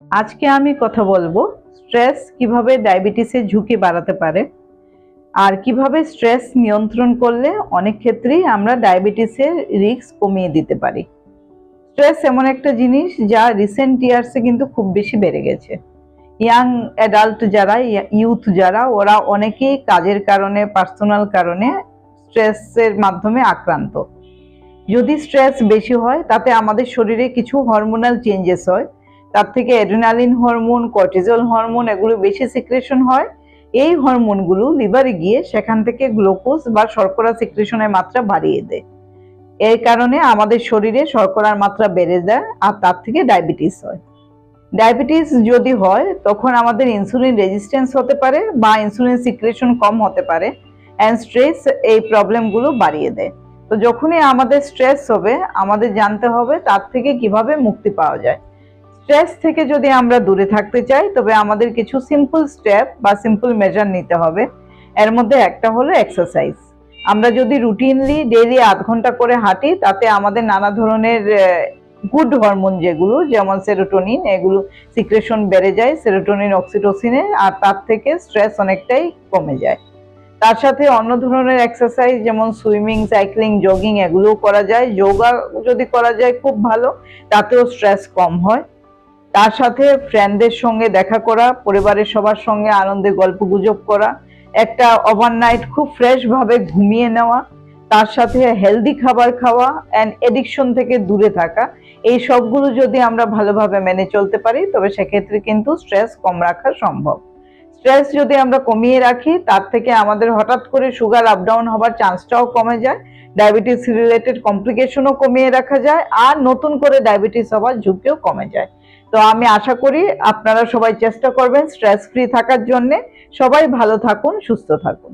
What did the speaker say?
আজকে আমি কথা বলবো স্ট্রেস কিভাবে ডায়াবেটিসের ঝুঁকি বাড়াতে পারে আর কিভাবে স্ট্রেস নিয়ন্ত্রণ করলে অনেক ক্ষেত্রেই আমরা ডায়াবেটিসের রিস্ক কমিয়ে দিতে পারি। স্ট্রেস এমন একটা জিনিস যা রিসেন্ট ইয়ার্সে কিন্তু খুব বেশি বেড়ে গেছে। ইয়াং অ্যাডাল্ট যারা, ইউথ যারা, ওরা অনেকেই কাজের কারণে, পার্সোনাল কারণে স্ট্রেসের মাধ্যমে আক্রান্ত। যদি স্ট্রেস বেশি হয় তাতে আমাদের শরীরে কিছু হরমোনাল চেঞ্জেস হয়। তার থেকে অ্যাড্রিনালিন হরমোন, কর্টিজল হরমোন এগুলো বেশি সিক্রেশন হয়। এই হরমোনগুলো লিভারে গিয়ে সেখান থেকে গ্লুকোজ বা শর্করা সিক্রেশনের মাত্রা বাড়িয়ে দেয়। এর কারণে আমাদের শরীরে শর্করার মাত্রা বেড়ে যায় আর তার থেকে ডায়াবেটিস হয়। ডায়াবেটিস যদি হয় তখন আমাদের ইনসুলিন রেজিস্ট্যান্স হতে পারে বা ইনসুলিন সিক্রেশন কম হতে পারে, অ্যান্ড স্ট্রেস এই প্রবলেমগুলো বাড়িয়ে দেয়। তো যখনই আমাদের স্ট্রেস হবে আমাদের জানতে হবে তার থেকে কিভাবে মুক্তি পাওয়া যায়। স্ট্রেস থেকে যদি আমরা দূরে থাকতে চাই তবে আমাদের কিছু সিম্পল স্টেপ বা সিম্পল মেজার নিতে হবে। এর মধ্যে একটা হলো এক্সারসাইজ। আমরা যদি রুটিনলি ডেইলি ৮ ঘন্টা করে হাঁটি তাতে আমাদের নানা ধরনের গুড হরমোন যেগুলো যেমন সেরোটোনিন এগুলো সিক্রেশন বেড়ে যায়, সেরোটোনিন অক্সিটোসিনে, আর তার থেকে স্ট্রেস অনেকটাই কমে যায়। তার সাথে অন্য ধরনের এক্সারসাইজ যেমন সুইমিং, সাইক্লিং, জগিং এগুলোও করা যায়। যোগা যদি করা যায় খুব ভালো, তাতেও স্ট্রেস কম হয়। তার সাথে ফ্রেন্ডদের সঙ্গে দেখা করা, পরিবারের সবার সঙ্গে আনন্দে গল্পগুজব করা, একটা ওভারনাইট খুব ফ্রেশ ভাবে ঘুমিয়ে নেওয়া, তার সাথে হেলদি খাবার খাওয়া অ্যান্ড এডিকশন থেকে দূরে থাকা, এই সবগুলো যদি আমরা ভালোভাবে মেনে চলতে পারি তবে সেক্ষেত্রে কিন্তু স্ট্রেস কম রাখা সম্ভব। স্ট্রেস যদি আমরা কমিয়ে রাখি তার থেকে আমাদের হঠাৎ করে সুগার আপ ডাউন হবার চান্সটাও কমে যায়, ডায়াবেটিস রিলেটেড কমপ্লিকেশনও কমিয়ে রাখা যায়, আর নতুন করে ডায়াবেটিস হওয়ার ঝুঁকিও কমে যায়। তো আমি আশা করি আপনারা সবাই চেষ্টা করবেন স্ট্রেস ফ্রি থাকার জন্য। সবাই ভালো থাকুন, সুস্থ থাকুন।